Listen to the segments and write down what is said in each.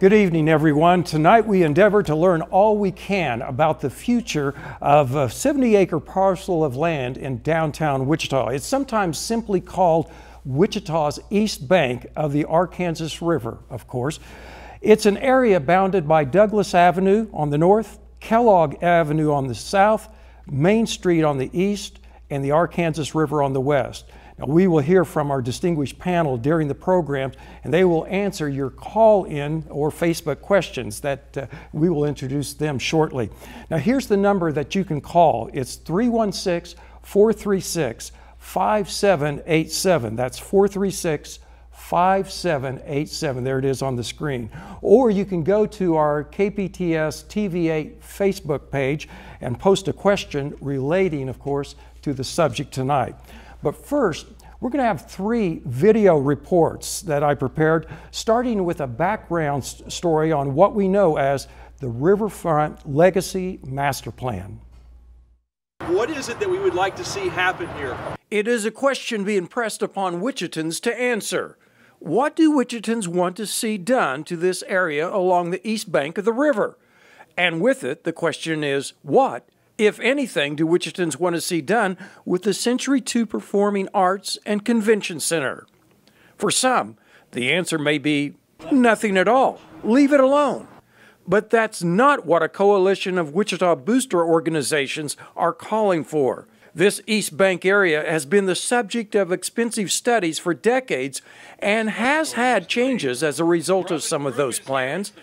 Good evening, everyone. Tonight we endeavor to learn all we can about the future of a 70-acre parcel of land in downtown Wichita. It's sometimes simply called Wichita's East Bank of the Arkansas River, of course. It's an area bounded by Douglas Avenue on the north, Kellogg Avenue on the south, Main Street on the east, and the Arkansas River on the west. Now, we will hear from our distinguished panel during the program, and they will answer your call-in or Facebook questions that we will introduce them shortly. Now, here's the number that you can call. It's 316-436-5787. That's 436-5787. There it is on the screen. Or you can go to our KPTS TV8 Facebook page and post a question relating, of course, to the subject tonight. But first, we're going to have 3 video reports that I prepared, starting with a background story on what we know as the Riverfront Legacy Master Plan. What is it that we would like to see happen here? It is a question being pressed upon Wichitans to answer. What do Wichitans want to see done to this area along the east bank of the river? And with it, the question is, what, if anything, do Wichitans want to see done with the Century II Performing Arts and Convention Center? For some, the answer may be nothing at all. Leave it alone. But that's not what a coalition of Wichita booster organizations are calling for. This East Bank area has been the subject of expensive studies for decades and has had changes as a result of some of those plans.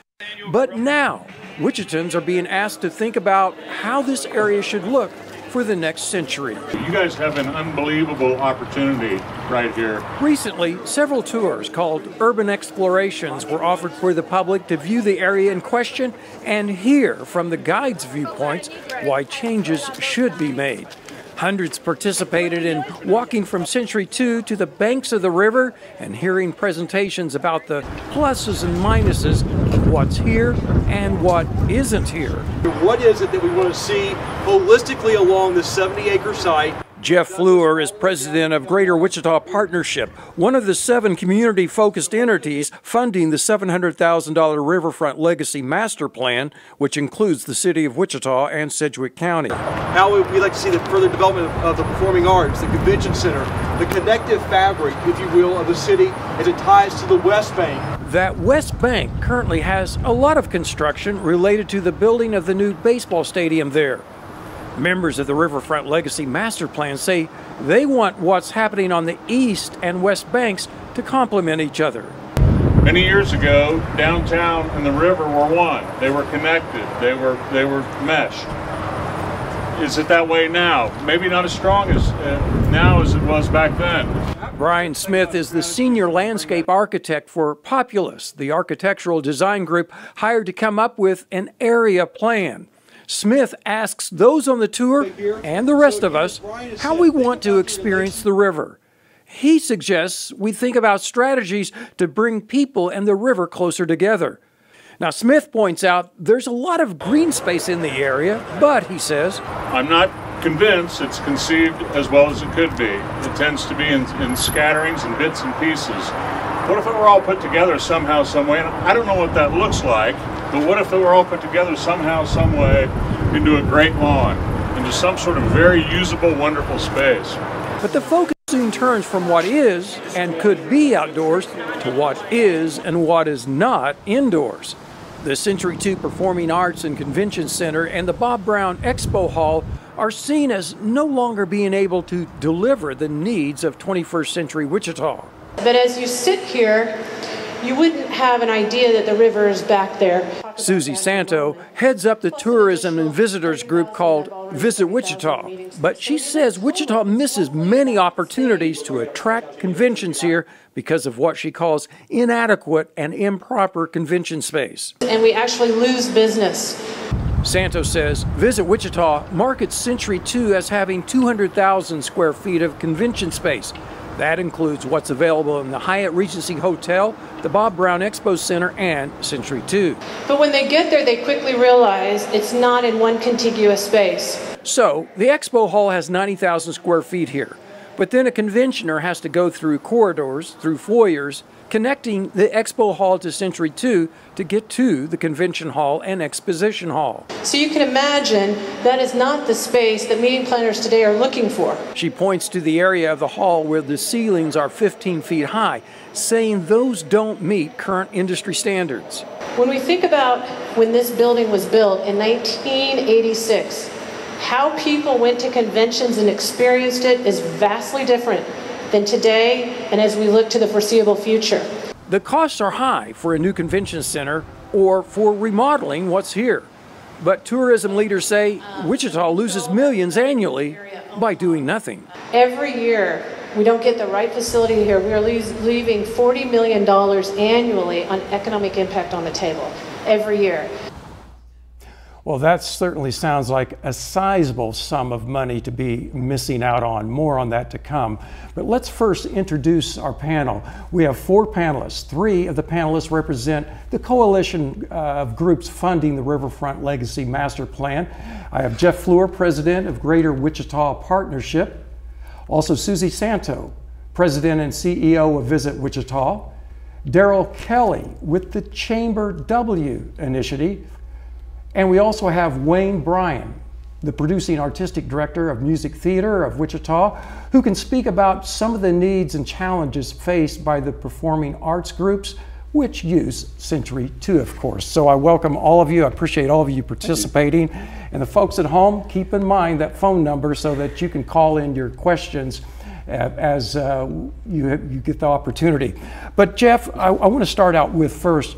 But now, Wichitans are being asked to think about how this area should look for the next century. You guys have an unbelievable opportunity right here. Recently, several tours called Urban Explorations were offered for the public to view the area in question and hear from the guides' viewpoints why changes should be made. Hundreds participated in walking from Century II to the banks of the river and hearing presentations about the pluses and minuses of what's here and what isn't here. What is it that we want to see holistically along the 70-acre site? Jeff Fleur is president of Greater Wichita Partnership, one of the 7 community-focused entities funding the $700,000 Riverfront Legacy Master Plan, which includes the city of Wichita and Sedgwick County. How would we like to see the further development of the performing arts, the convention center, the connective fabric, if you will, of the city as it ties to the West Bank? That West Bank currently has a lot of construction related to the building of the new baseball stadium there. Members of the Riverfront Legacy Master Plan say they want what's happening on the east and west banks to complement each other. Many years ago, downtown and the river were one. They were connected. They were meshed. Is it that way now? Maybe not as strong as now as it was back then. Brian Smith is the senior landscape architect for Populous, the architectural design group hired to come up with an area plan. Smith asks those on the tour and the rest of us how we want to experience the river. He suggests we think about strategies to bring people and the river closer together. Now, Smith points out there's a lot of green space in the area, but he says, I'm not convinced it's conceived as well as it could be. It tends to be in scatterings and bits and pieces. What if it were all put together somehow, some way? And I don't know what that looks like, but what if they were all put together somehow, some way into a great lawn, into some sort of very usable, wonderful space? But the focus soon turns from what is and could be outdoors to what is and what is not indoors. The Century II Performing Arts and Convention Center and the Bob Brown Expo Hall are seen as no longer being able to deliver the needs of 21st century Wichita. But as you sit here, you wouldn't have an idea that the river is back there. Susie Santo heads up the tourism and visitors group called Visit Wichita, but she says Wichita misses many opportunities to attract conventions here because of what she calls inadequate and improper convention space. And we actually lose business. Santo says Visit Wichita markets Century II as having 200,000 square feet of convention space. That includes what's available in the Hyatt Regency Hotel, the Bob Brown Expo Center, and Century II. But when they get there, they quickly realize it's not in one contiguous space. So, the Expo Hall has 90,000 square feet here. But then a conventioner has to go through corridors, through foyers, connecting the Expo Hall to Century 2 to get to the Convention Hall and Exposition Hall. So you can imagine that is not the space that meeting planners today are looking for. She points to the area of the hall where the ceilings are 15 feet high, saying those don't meet current industry standards. When we think about when this building was built in 1986, how people went to conventions and experienced it is vastly different than today and as we look to the foreseeable future. The costs are high for a new convention center or for remodeling what's here. But tourism leaders say Wichita loses millions annually by doing nothing. Every year, we don't get the right facility here. We are leaving $40 million annually on economic impact on the table every year. Well, that certainly sounds like a sizable sum of money to be missing out on. More on that to come. But let's first introduce our panel. We have 4 panelists. 3 of the panelists represent the coalition of groups funding the Riverfront Legacy Master Plan. I have Jeff Fleur, president of Greater Wichita Partnership. Also Susie Santo, president and CEO of Visit Wichita. Daryl Kelly with the Chamber W initiative. And we also have Wayne Bryan, the producing artistic director of Music Theater of Wichita, who can speak about some of the needs and challenges faced by the performing arts groups, which use Century 2, of course. So I welcome all of you. I appreciate all of you participating. And the folks at home, keep in mind that phone number so that you can call in your questions as you get the opportunity. But Jeff, I want to start out with first,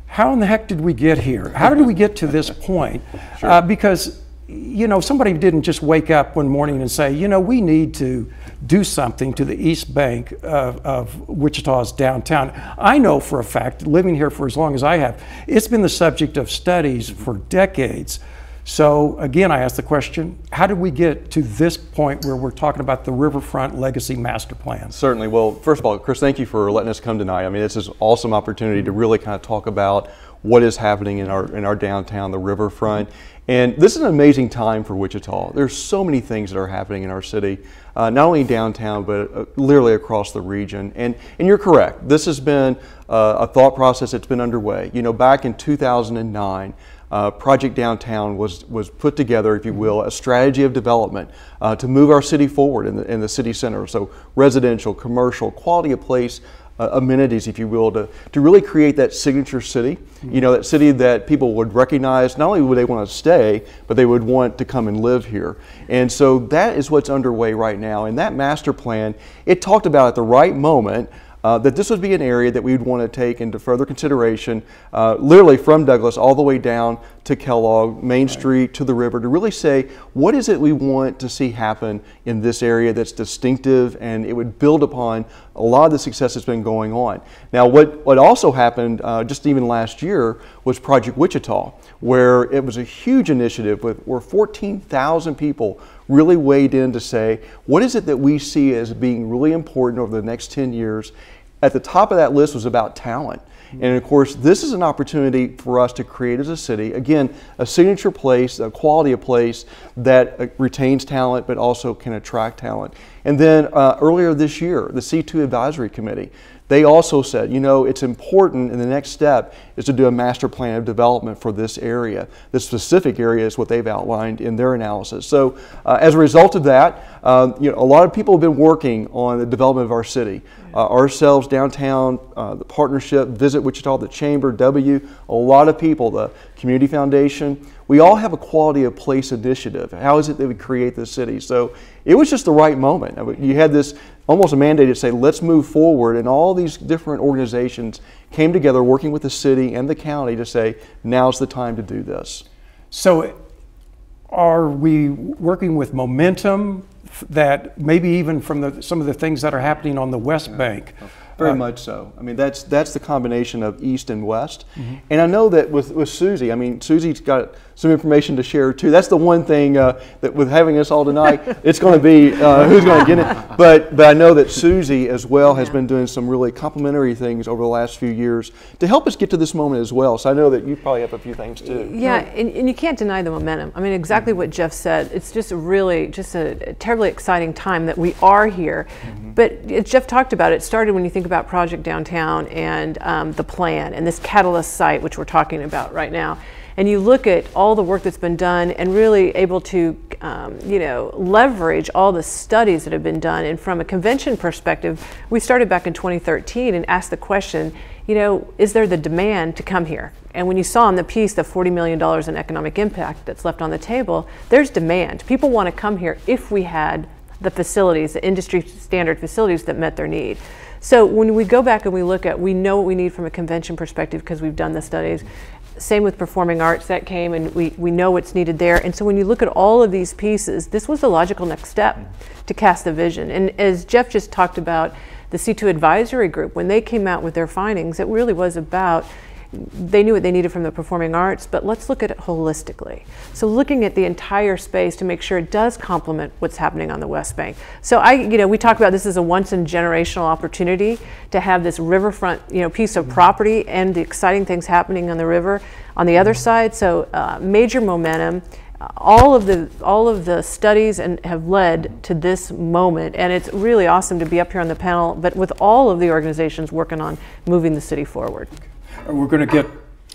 how in the heck did we get here? How did we get to this point? Sure. Because, you know, somebody didn't just wake up one morning and say, you know, we need to do something to the East Bank of Wichita's downtown. I know for a fact, living here for as long as I have, it's been the subject of studies for decades. So again, I ask the question, how did we get to this point where we're talking about the Riverfront Legacy Master Plan? Certainly. Well, first of all, Chris, thank you for letting us come tonight. I mean, it's an awesome opportunity to really kind of talk about what is happening in our downtown, the Riverfront. And this is an amazing time for Wichita. There's so many things that are happening in our city, not only downtown, but literally across the region. And you're correct. This has been a thought process that's been underway. You know, back in 2009, Project Downtown was put together, if you will, a strategy of development to move our city forward in the city center. So residential, commercial, quality of place, amenities, if you will, to really create that signature city, you know, that city that people would recognize. Not only would they want to stay, but they would want to come and live here. And so that is what's underway right now. And that master plan, it talked about at the right moment that this would be an area that we would want to take into further consideration, literally from Douglas all the way down to Kellogg, Main Street to the river, to really say, what is it we want to see happen in this area that's distinctive, and it would build upon a lot of the success that's been going on. Now, what also happened just even last year was Project Wichita, where it was a huge initiative where 14,000 people really weighed in to say, what is it that we see as being really important over the next 10 years? At the top of that list was about talent. And of course, this is an opportunity for us to create as a city, again, a signature place, a quality of place that retains talent, but also can attract talent. And then earlier this year, the C2 Advisory Committee, they also said, you know, it's important, and the next step is to do a master plan of development for this area. This specific area is what they've outlined in their analysis. So as a result of that, you know, a lot of people have been working on the development of our city. Ourselves, downtown, the partnership, Visit Wichita, the Chamber, W, a lot of people, the Community Foundation. We all have a quality of place initiative. How is it that we create this city? So it was just the right moment. You had this almost a mandate to say, let's move forward, and all these different organizations came together working with the city and the county to say, now's the time to do this. So are we working with momentum that maybe even from some of the things that are happening on the West Bank? Very much so. I mean, that's the combination of East and West. And I know that with Susie, I mean, Susie's got some information to share too. That's the one thing that with having us all tonight, it's going to be who's going to get it. But I know that Susie as well has been doing some really complimentary things over the last few years to help us get to this moment as well. So I know that you probably have a few things too. Yeah, and you can't deny the momentum. I mean, exactly what Jeff said. It's just a terribly exciting time that we are here. But as Jeff talked about, it started when you think about about Project Downtown and the plan and this catalyst site, which we're talking about right now, and you look at all the work that's been done and really able to, you know, leverage all the studies that have been done. And from a convention perspective, we started back in 2013 and asked the question, you know, is there the demand to come here? And when you saw in the piece the $40 million in economic impact that's left on the table, there's demand. People want to come here if we had the facilities, the industry standard facilities that met their need. So when we go back and we look at, we know what we need from a convention perspective because we've done the studies. Same with performing arts, that came, and we know what's needed there. And so when you look at all of these pieces, this was the logical next step to cast the vision. And as Jeff just talked about, the C2 advisory group, when they came out with their findings, it really was about, they knew what they needed from the performing arts, but let's look at it holistically. So looking at the entire space to make sure it does complement what's happening on the West Bank. So you know, we talk about this as a once in generational opportunity to have this riverfront, you know, piece of property and the exciting things happening on the river on the other side. So major momentum. All of the studies have led to this moment, and it's really awesome to be up here on the panel, but with all of the organizations working on moving the city forward. We're going to get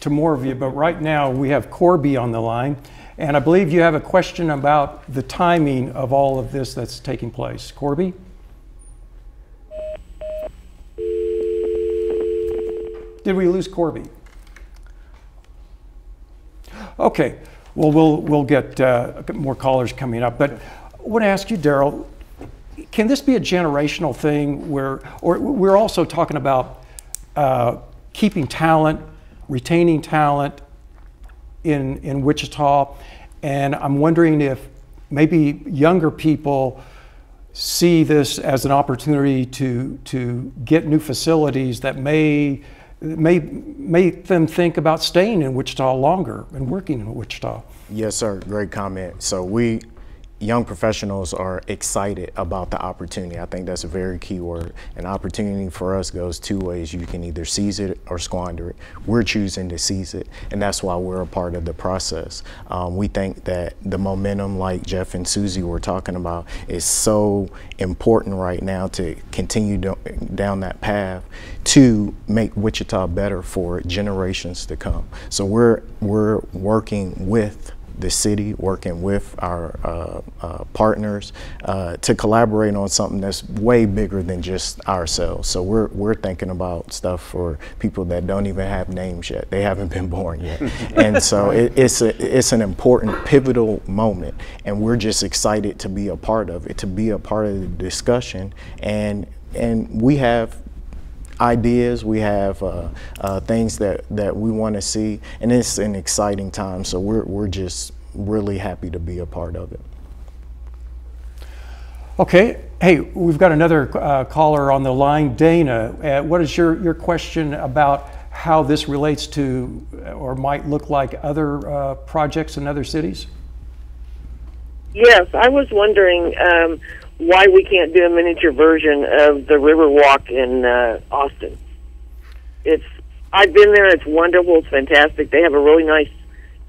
to more of you, but right now we have Corby on the line, and I believe you have a question about the timing of all of this that's taking place. Corby? Did we lose Corby? Okay, well, we'll get more callers coming up, but I want to ask you, Daryl, can this be a generational thing where, or we're also talking about keeping talent, retaining talent in Wichita, and I'm wondering if maybe younger people see this as an opportunity to get new facilities that may make them think about staying in Wichita longer and working in Wichita. Yes, sir. Great comment. So young professionals are excited about the opportunity. I think that's a very key word. An opportunity for us goes two ways. You can either seize it or squander it. We're choosing to seize it, and that's why we're a part of the process. We think that the momentum, like Jeff and Susie were talking about, is so important right now to continue down that path to make Wichita better for generations to come. So we're working with the city, working with our partners to collaborate on something that's way bigger than just ourselves. So we're thinking about stuff for people that don't even have names yet. They haven't been born yet. And so it's an important pivotal moment, and we're just excited to be a part of it, to be a part of the discussion. And we have ideas, we have things that we want to see, and it's an exciting time. So we're just really happy to be a part of it. Okay, hey, we've got another caller on the line. Dana, what is your question about how this relates to or might look like other projects in other cities? Yes, I was wondering why we can't do a miniature version of the Riverwalk in Austin. I've been there. It's wonderful. It's fantastic. They have a really nice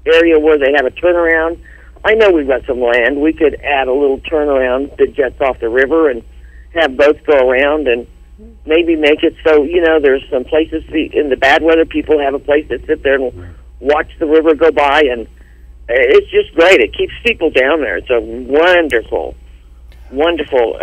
area where they have a turnaround. I know we've got some land. We could add a little turnaround that jets off the river and have boats go around and maybe make it so, you know, there's some places in the bad weather, people have a place to sit there and watch the river go by, and it's just great. It keeps people down there. It's a wonderful, wonderful,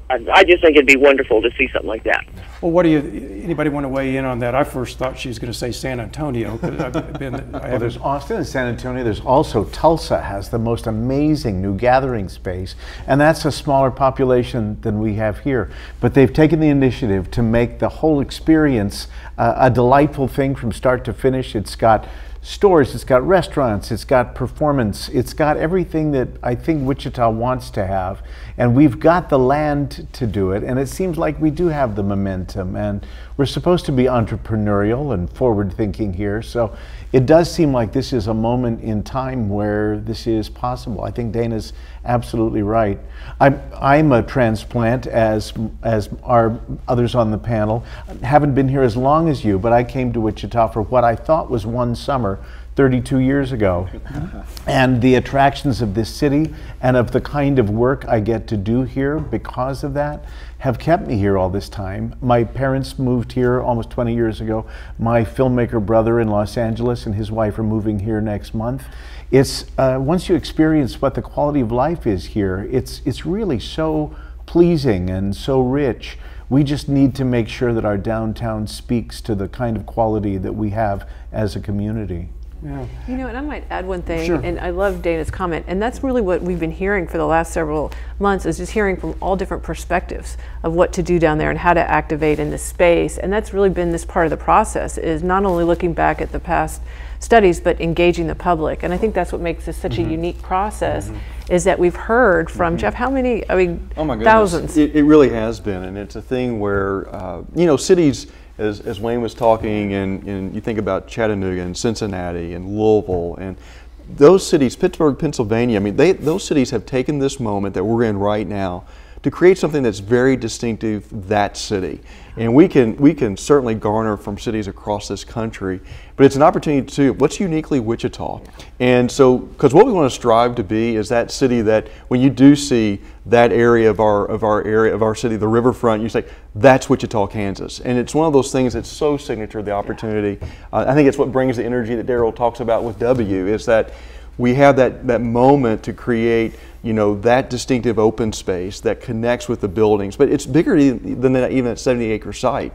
I just think it'd be wonderful to see something like that. Well, anybody want to weigh in on that? I first thought she was going to say San Antonio. Well, there's Austin and San Antonio. There's also Tulsa has the most amazing new gathering space, and that's a smaller population than we have here. But they've taken the initiative to make the whole experience a delightful thing from start to finish. It's got stores, it's got restaurants, it's got performance, it's got everything that I think Wichita wants to have, and we've got the land to do it, and it seems like we do have the momentum, and we're supposed to be entrepreneurial and forward-thinking here, so it does seem like this is a moment in time where this is possible. I think Dana's absolutely right. I'm a transplant, as are others on the panel. I haven't been here as long as you, but I came to Wichita for what I thought was one summer, more 32 years ago. And the attractions of this city and of the kind of work I get to do here because of that have kept me here all this time. My parents moved here almost 20 years ago. My filmmaker brother in Los Angeles and his wife are moving here next month. It's once you experience what the quality of life is here, it's really so pleasing and so rich. We just need to make sure that our downtown speaks to the kind of quality that we have as a community. Yeah. You know, and I might add one thing, Sure. and I love Dana's comment, and that's really what we've been hearing for the last several months, is just hearing from all different perspectives of what to do down there and how to activate in the space. And that's really been this part of the process, is not only looking back at the past studies, but engaging the public. And I think that's what makes this such a unique process, is that we've heard from, Jeff, how many, I mean, oh my goodness. thousands. It really has been, and it's a thing where, you know, cities, as Wayne was talking, and you think about Chattanooga and Cincinnati and Louisville and those cities, Pittsburgh, Pennsylvania, I mean, those cities have taken this moment that we're in right now to create something that's very distinctive, that city. And we can certainly garner from cities across this country, but it's an opportunity to, what's uniquely Wichita? And so, because what we want to strive to be is that city that when you do see that area of our city, the Riverfront, you say, that's Wichita, Kansas. And it's one of those things that's so signature, the opportunity. I think it's what brings the energy that Daryl talks about with W, is that we have that moment to create, you know, that distinctive open space that connects with the buildings. But it's bigger than that, even at 70-acre site.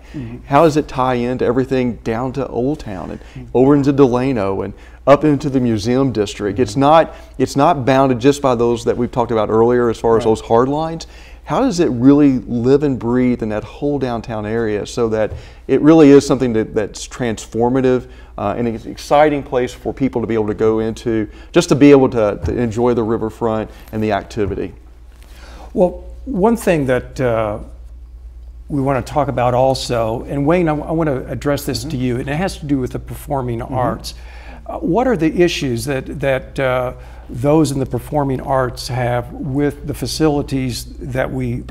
How does it tie into everything down to Old Town and over into Delano and up into the museum district? It's not bounded just by those that we've talked about earlier as far as those hard lines. How does it really live and breathe in that whole downtown area so that it really is something that's transformative and it's an exciting place for people to be able to go into, just to be able to enjoy the riverfront and the activity? Well, one thing that we want to talk about also, and Wayne, I want to address this to you, and it has to do with the performing arts. What are the issues that those in the performing arts have with the facilities that we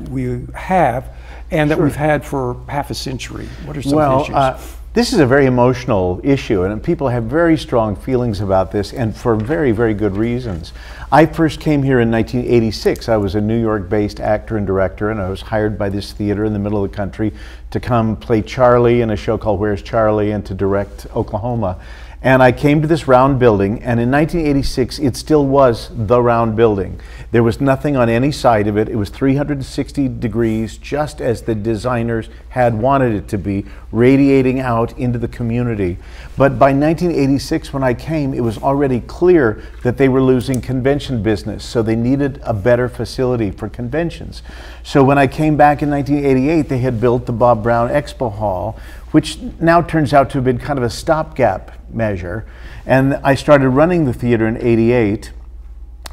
have and that we've had for half a century? What are some issues? This is a very emotional issue, and people have very strong feelings about this, and for very, very good reasons. I first came here in 1986. I was a New York-based actor and director, and I was hired by this theater in the middle of the country to come play Charlie in a show called Where's Charlie and to direct Oklahoma. And I came to this round building, and in 1986, it still was the round building. There was nothing on any side of it. It was 360 degrees, just as the designers had wanted it to be, radiating out into the community. But by 1986, when I came, it was already clear that they were losing convention business, so they needed a better facility for conventions. So when I came back in 1988, they had built the Bob Brown Expo Hall, which now turns out to have been kind of a stopgap measure. And I started running the theater in '88,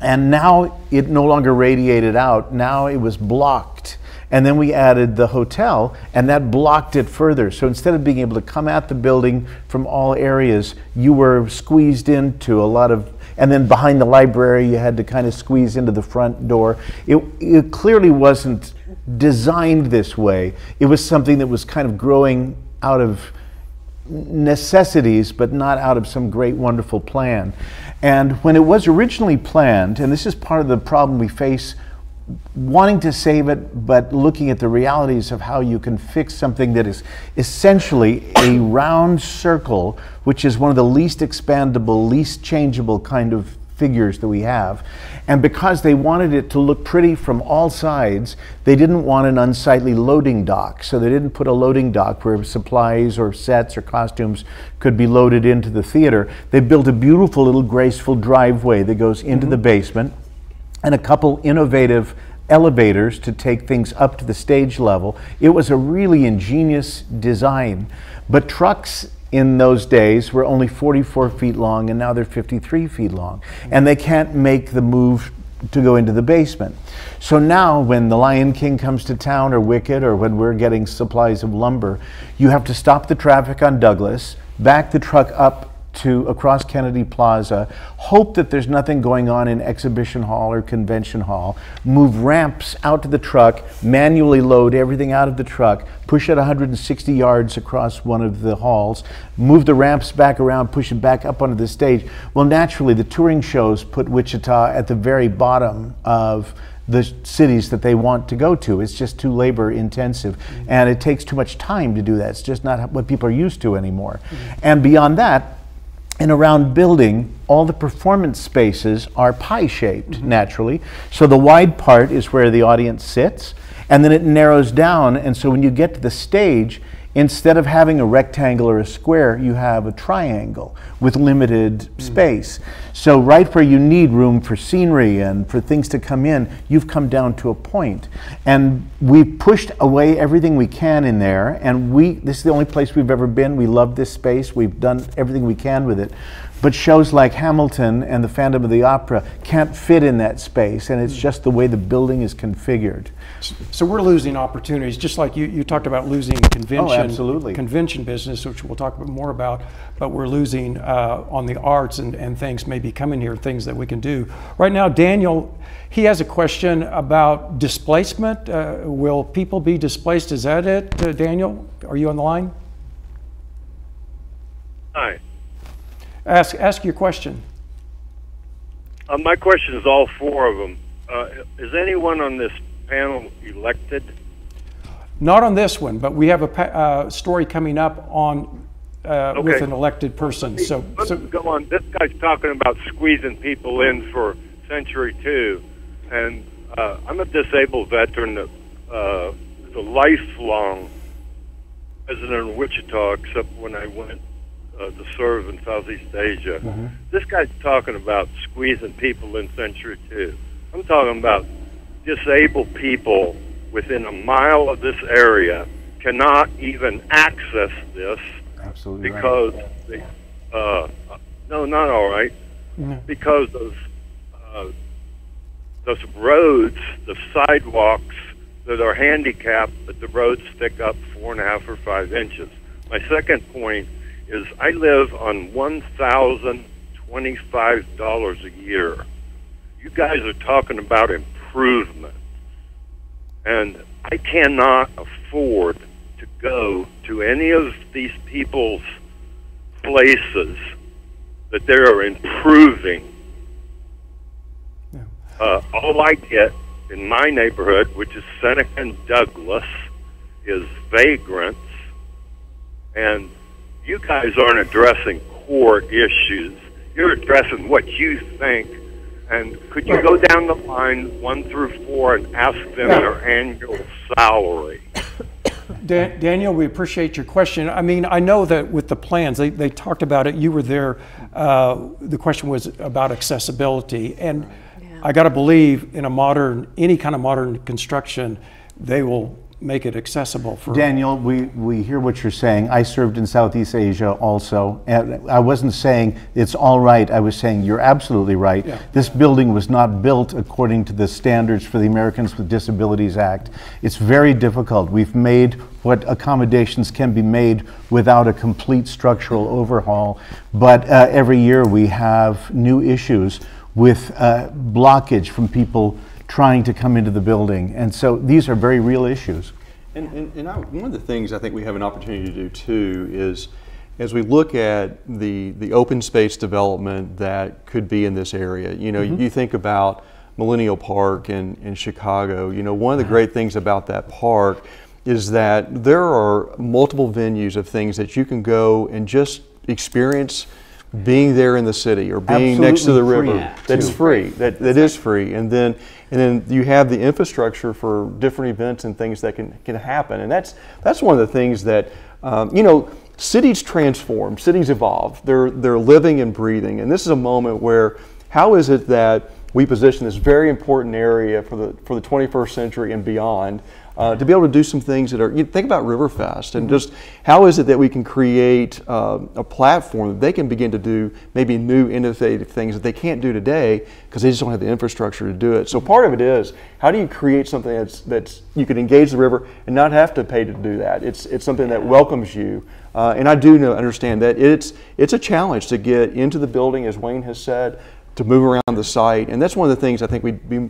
and now it no longer radiated out, now it was blocked. And then we added the hotel, and that blocked it further. So instead of being able to come at the building from all areas, you were squeezed into a lot of, and then behind the library, you had to kind of squeeze into the front door. It clearly wasn't designed this way. It was something that was kind of growing out of necessities, but not out of some great, wonderful plan. And when it was originally planned, and this is part of the problem we face, wanting to save it, but looking at the realities of how you can fix something that is essentially a round circle, which is one of the least expandable, least changeable kind of figures that we have. And because they wanted it to look pretty from all sides, they didn't want an unsightly loading dock. So they didn't put a loading dock where supplies or sets or costumes could be loaded into the theater. They built a beautiful little graceful driveway that goes into the basement, and a couple innovative elevators to take things up to the stage level. It was a really ingenious design, but trucks in those days were only 44 feet long, and now they're 53 feet long. And they can't make the move to go into the basement. So now when The Lion King comes to town, or Wicked, or when we're getting supplies of lumber, you have to stop the traffic on Douglas, back the truck up to across Kennedy Plaza, hope that there's nothing going on in exhibition hall or convention hall, move ramps out to the truck, manually load everything out of the truck, push it 160 yards across one of the halls, move the ramps back around, push it back up onto the stage. Well, naturally, the touring shows put Wichita at the very bottom of the cities that they want to go to. It's just too labor intensive, and it takes too much time to do that. It's just not what people are used to anymore. And beyond that, in a round building, all the performance spaces are pie-shaped naturally. So the wide part is where the audience sits, and then it narrows down, and so when you get to the stage, instead of having a rectangle or a square, you have a triangle with limited space. So right where you need room for scenery and for things to come in, you've come down to a point. And we've pushed away everything we can in there, and this is the only place we've ever been. We love this space. We've done everything we can with it. But shows like Hamilton and the Phantom of the Opera can't fit in that space, and it's just the way the building is configured. So we're losing opportunities, just like you talked about losing convention business, which we'll talk more about, but we're losing on the arts and things maybe coming here, things that we can do. Right now, Daniel, he has a question about displacement. Will people be displaced? Is that it, Daniel? Are you on the line? Hi. Ask your question. My question is all four of them. Is anyone on this panel elected? Not on this one, but we have a story coming up on with an elected person. Let's go on. This guy's talking about squeezing people in for Century 2, and I'm a disabled veteran that is a lifelong resident of Wichita, except when I went to serve in Southeast Asia. This guy's talking about squeezing people in Century 2. I'm talking about disabled people within a mile of this area cannot even access this. Absolutely because right. No, not all right. Because of those roads, the sidewalks that are handicapped, but the roads stick up 4.5 or 5 inches. My second point is I live on $1,025 a year. You guys are talking about improvement, and I cannot afford to go to any of these people's places that they are improving. All I get in my neighborhood, which is Seneca and Douglas, is vagrants, and you guys aren't addressing core issues. You're addressing what you think. And could you go down the line 1 through 4 and ask them their annual salary? Daniel, we appreciate your question. I mean, I know that with the plans, they talked about it. You were there. The question was about accessibility. And I got to believe in any kind of modern construction, they will make it accessible for Daniel. We hear what you're saying. I served in Southeast Asia also, and I wasn't saying it's all right. I was saying you're absolutely right. This building was not built according to the standards for the Americans with Disabilities Act. It's very difficult. We've made what accommodations can be made without a complete structural overhaul, but every year we have new issues with blockage from people trying to come into the building. And so these are very real issues. And one of the things I think we have an opportunity to do too is, as we look at the open space development that could be in this area, you know, you think about Millennial Park in Chicago, you know, one of the great things about that park is that there are multiple venues of things that you can go and just experience being there in the city or being next to the river. That's free. That is free. And then you have the infrastructure for different events and things that can happen. And that's one of the things that you know, cities transform, cities evolve. They're living and breathing. And this is a moment where how is it that we position this very important area for the 21st century and beyond to be able to do some things that are, you think about Riverfest and just how is it that we can create a platform that they can begin to do maybe new innovative things that they can't do today because they just don't have the infrastructure to do it. So part of it is, how do you create something that's you can engage the river and not have to pay to do that? It's something that welcomes you. And I do understand that it's a challenge to get into the building, as Wayne has said, to move around the site, and that's one of the things I think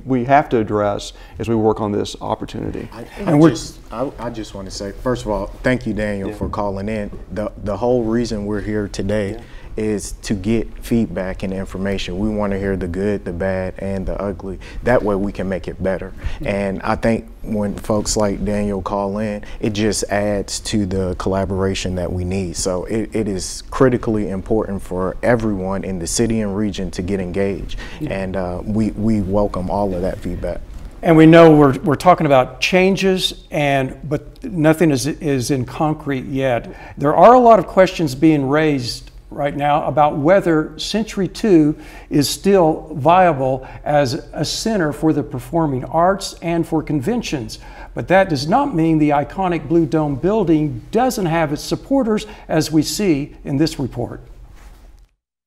we have to address as we work on this opportunity. I just want to say, first of all, thank you, Daniel, for calling in. The whole reason we're here today is to get feedback and information. We want to hear the good, the bad, and the ugly. That way we can make it better. And I think when folks like Daniel call in, it just adds to the collaboration that we need. So it is critically important for everyone in the city and region to get engaged. And we welcome all of that feedback. And we know we're talking about changes, but nothing is in concrete yet. There are a lot of questions being raised right now about whether Century 2 is still viable as a center for the performing arts and for conventions. But that does not mean the iconic Blue Dome building doesn't have its supporters, as we see in this report.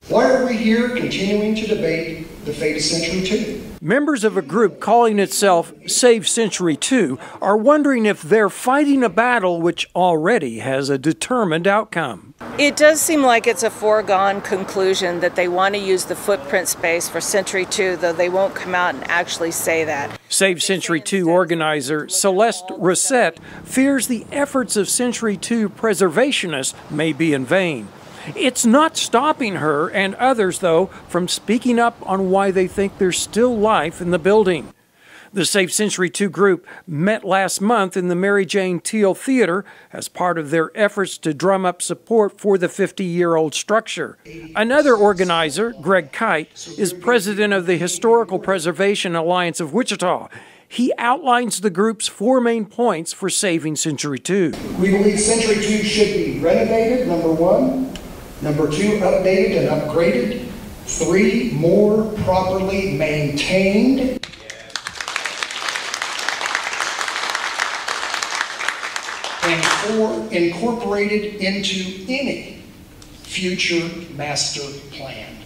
Why are we here continuing to debate the fate of Century 2? Members of a group calling itself Save Century 2 are wondering if they're fighting a battle which already has a determined outcome. It does seem like it's a foregone conclusion that they want to use the footprint space for Century 2, though they won't come out and actually say that. Save Century 2 organizer Celeste Rossette fears the efforts of Century 2 preservationists may be in vain. It's not stopping her and others, though, from speaking up on why they think there's still life in the building. The Save Century 2 group met last month in the Mary Jane Teal Theater as part of their efforts to drum up support for the 50-year-old structure. Another organizer, Greg Kite, is president of the Historical Preservation Alliance of Wichita. He outlines the group's 4 main points for saving Century 2. We believe Century 2 should be renovated, number 1. Number 2, updated and upgraded. 3, more properly maintained. And 4, incorporated into any future master plan.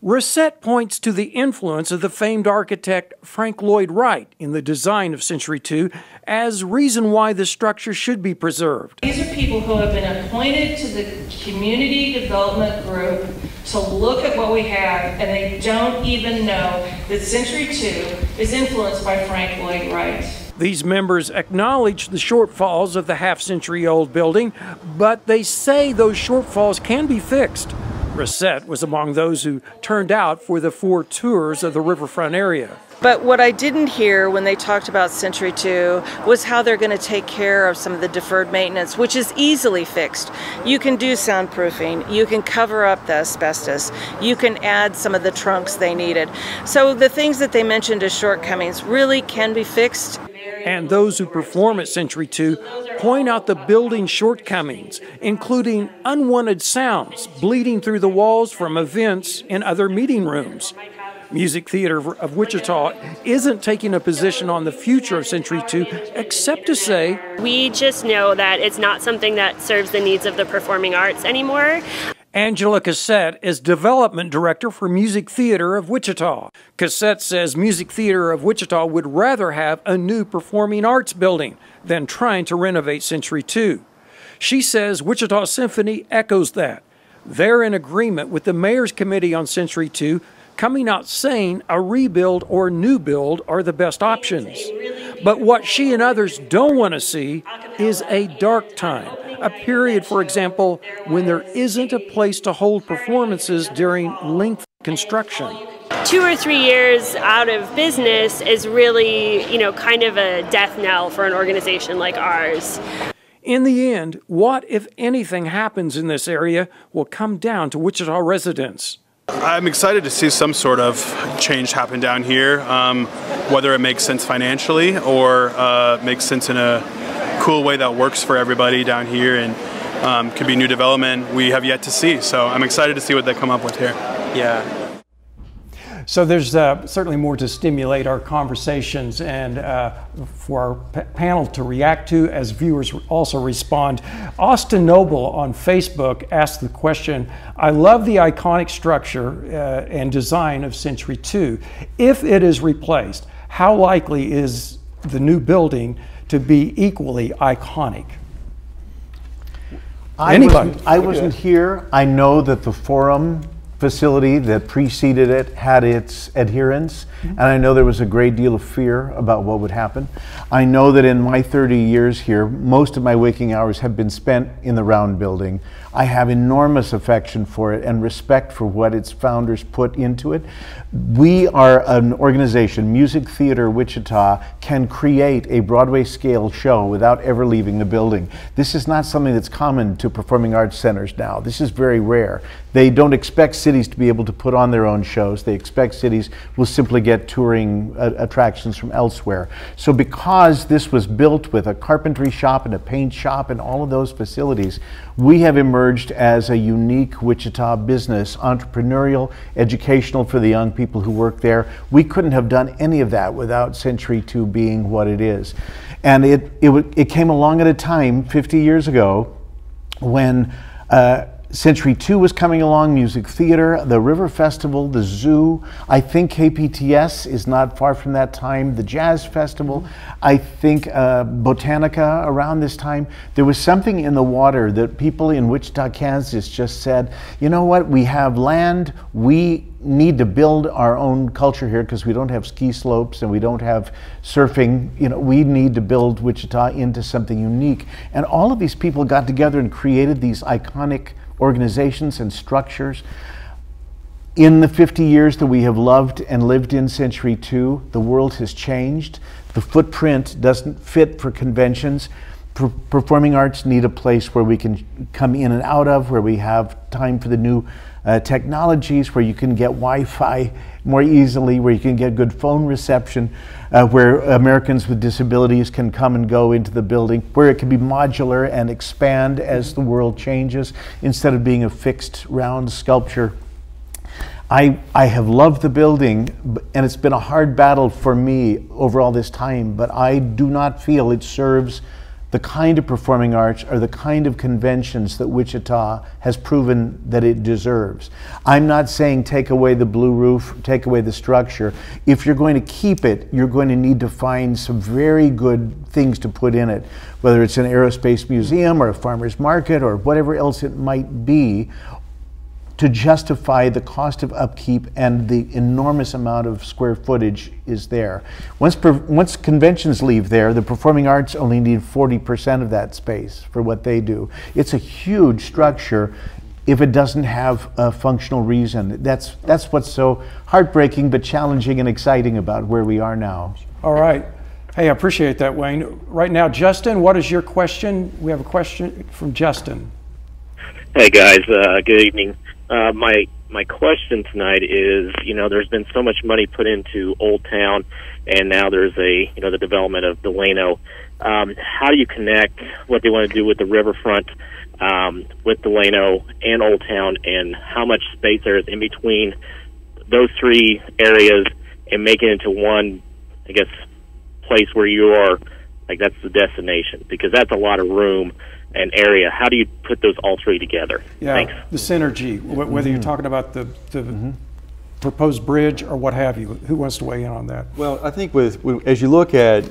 Rossette points to the influence of the famed architect Frank Lloyd Wright in the design of Century 2 as reason why the structure should be preserved. These are people who have been appointed to the community development group to look at what we have, and they don't even know that Century 2 is influenced by Frank Lloyd Wright. These members acknowledge the shortfalls of the half-century-old building, but they say those shortfalls can be fixed. Rossette was among those who turned out for the 4 tours of the Riverfront area. But what I didn't hear when they talked about Century 2 was how they're going to take care of some of the deferred maintenance, which is easily fixed. You can do soundproofing, you can cover up the asbestos, you can add some of the trunks they needed. So the things that they mentioned as shortcomings really can be fixed. And those who perform at Century 2 point out the building's shortcomings, including unwanted sounds bleeding through the walls from events in other meeting rooms. Music Theater of Wichita isn't taking a position on the future of Century 2, except to say, we just know that it's not something that serves the needs of the performing arts anymore. Angela Cassette is Development Director for Music Theater of Wichita. Cassette says Music Theater of Wichita would rather have a new performing arts building than trying to renovate Century 2. She says Wichita Symphony echoes that. They're in agreement with the Mayor's Committee on Century 2, coming out saying a rebuild or new build are the best options. But what she and others don't want to see is a dark time, a period, for example, when there isn't a place to hold performances during lengthy construction. 2 or 3 years out of business is really, kind of a death knell for an organization like ours. In the end, what, if anything, happens in this area will come down to Wichita residents. I'm excited to see some sort of change happen down here, whether it makes sense financially or makes sense in a cool way that works for everybody down here, and could be new development we have yet to see. So I'm excited to see what they come up with here. Yeah. So there's certainly more to stimulate our conversations and for our panel to react to as viewers also respond. Austin Noble on Facebook asked the question, I love the iconic structure and design of Century 2. If it is replaced, how likely is the new building to be equally iconic? I wasn't here. I know that the Forum facility that preceded it had its adherents, and I know there was a great deal of fear about what would happen. I know that in my 30 years here, most of my waking hours have been spent in the round building. I have enormous affection for it and respect for what its founders put into it. We are an organization, Music Theater Wichita, can create a Broadway scale show without ever leaving the building. This is not something that's common to performing arts centers now. This is very rare. They don't expect cities to be able to put on their own shows. They expect cities will simply get touring attractions from elsewhere. So because this was built with a carpentry shop and a paint shop and all of those facilities, we have emerged as a unique Wichita business, entrepreneurial, educational for the young people who work there. We couldn't have done any of that without Century 2 being what it is. And it came along at a time 50 years ago when Century 2 was coming along, music theater, the River Festival, the zoo. I think KPTS is not far from that time, the Jazz Festival. I think Botanica around this time. There was something in the water that people in Wichita, Kansas just said, you know what, we have land, we need to build our own culture here because we don't have ski slopes and we don't have surfing. You know, we need to build Wichita into something unique. And all of these people got together and created these iconic organizations and structures. In the 50 years that we have loved and lived in Century 2, the world has changed. The footprint doesn't fit for conventions. Performing arts need a place where we can come in and out of, where we have time for the new technologies, where you can get Wi-Fi more easily, where you can get good phone reception, where Americans with disabilities can come and go into the building, where it can be modular and expand as the world changes instead of being a fixed round sculpture. I have loved the building, and it's been a hard battle for me over all this time, but I do not feel it serves the kind of performing arts or the kind of conventions that Wichita has proven that it deserves. I'm not saying take away the blue roof, take away the structure. If you're going to keep it, you're going to need to find some very good things to put in it, whether it's an aerospace museum or a farmer's market or whatever else it might be, to justify the cost of upkeep and the enormous amount of square footage is there. Once conventions leave there, the performing arts only need 40% of that space for what they do. It's a huge structure if it doesn't have a functional reason. That's what's so heartbreaking but challenging and exciting about where we are now. All right. Hey, I appreciate that, Wayne. Right now, Justin, what is your question? We have a question from Justin. Hey guys, good evening. My question tonight is, you know, there's been so much money put into Old Town, and now there's the development of Delano. How do you connect what they want to do with the Riverfront, with Delano and Old Town, and how much space there is in between those three areas, and make it into one, I guess, place where you are, like that's the destination, because that's a lot of room and area. How do you put those all three together? Yeah, thanks. The synergy, whether you're talking about the proposed bridge or what have you. Who wants to weigh in on that? Well, I think as you look at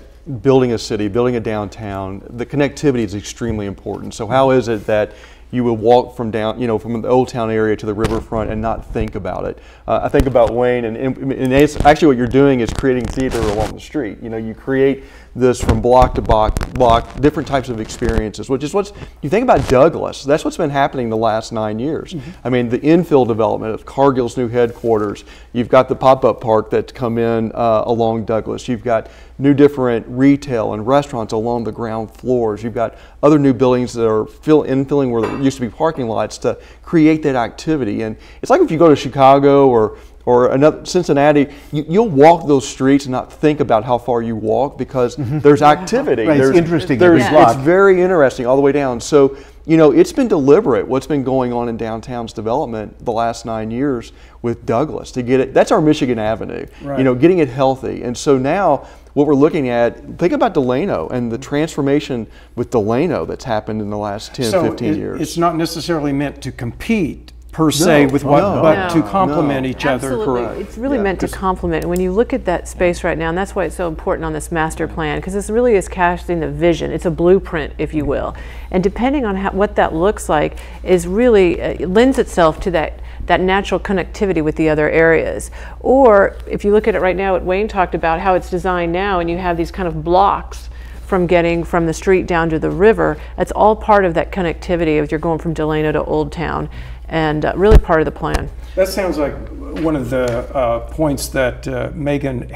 building a city, building a downtown, the connectivity is extremely important. So how is it that you will walk from from the Old Town area to the Riverfront and not think about it? I think about Wayne, and it's actually what you're doing is creating theater along the street. You know, you create this from block to block, different types of experiences, which is you think about Douglas, that's what's been happening the last 9 years. I mean, the infill development of Cargill's new headquarters, you've got the pop-up park that's come in along Douglas, you've got new different retail and restaurants along the ground floors, you've got other new buildings that are infilling where there used to be parking lots to create that activity. And it's like if you go to Chicago or or another Cincinnati, you'll walk those streets and not think about how far you walk because there's activity. Right, There's, it's interesting. It's very interesting all the way down. So, you know, it's been deliberate what's been going on in downtown's development the last 9 years with Douglas to get it. That's our Michigan Avenue, you know, getting it healthy. And so now what we're looking at, think about Delano and the transformation with Delano that's happened in the last 10, 15 years. It's not necessarily meant to compete per se with what, but to complement each other. Absolutely. It's really meant to complement. And when you look at that space right now, and that's why it's so important on this master plan, because this really is casting the vision. It's a blueprint, if you will. And depending on what that looks like is really lends itself to that natural connectivity with the other areas. Or if you look at it right now, what Wayne talked about, how it's designed now, and you have these kind of blocks from getting from the street down to the river, that's all part of that connectivity if you're going from Delano to Old Town, and really part of the plan. That sounds like one of the points that Megan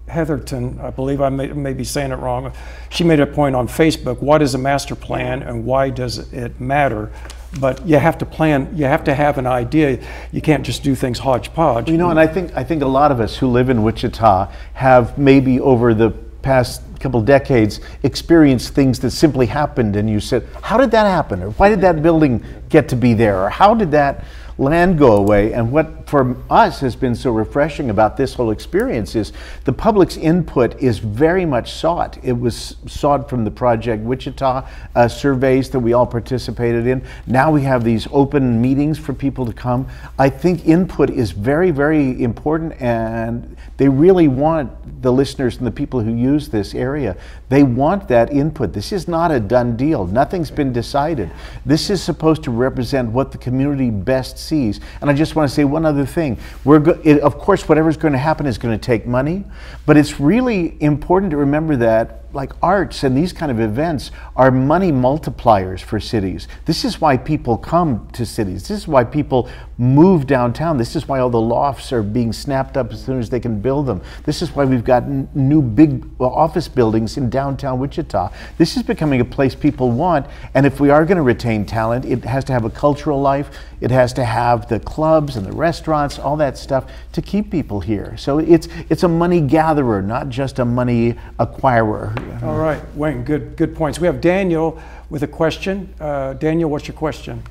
Heatherton, I believe I may be saying it wrong, she made a point on Facebook, what is a master plan and why does it matter? But you have to plan, you have to have an idea. You can't just do things hodgepodge. You know, and I think a lot of us who live in Wichita have maybe over the past couple decades experienced things that simply happened and you said, how did that happen? Or why did that building get to be there? Or how did that land go away? And what for us has been so refreshing about this whole experience is the public's input is very much sought. It was sought from the Project Wichita surveys that we all participated in. Now we have these open meetings for people to come. I think input is very, very important, and they really want the listeners and the people who use this area, they want that input. This is not a done deal. Nothing's been decided. This is supposed to represent what the community best sees. And I just want to say one other thing. Of course, whatever's going to happen is going to take money, but it's really important to remember that like arts and these kind of events are money multipliers for cities. This is why people come to cities. This is why people move downtown. This is why all the lofts are being snapped up as soon as they can build them. This is why we've got new big office buildings in downtown Wichita. This is becoming a place people want, and if we are going to retain talent, it has to have a cultural life. It has to have the clubs and the restaurants, all that stuff to keep people here. So it's a money gatherer, not just a money acquirer. All right, Wayne, good points. We have Daniel with a question. Daniel, what's your question?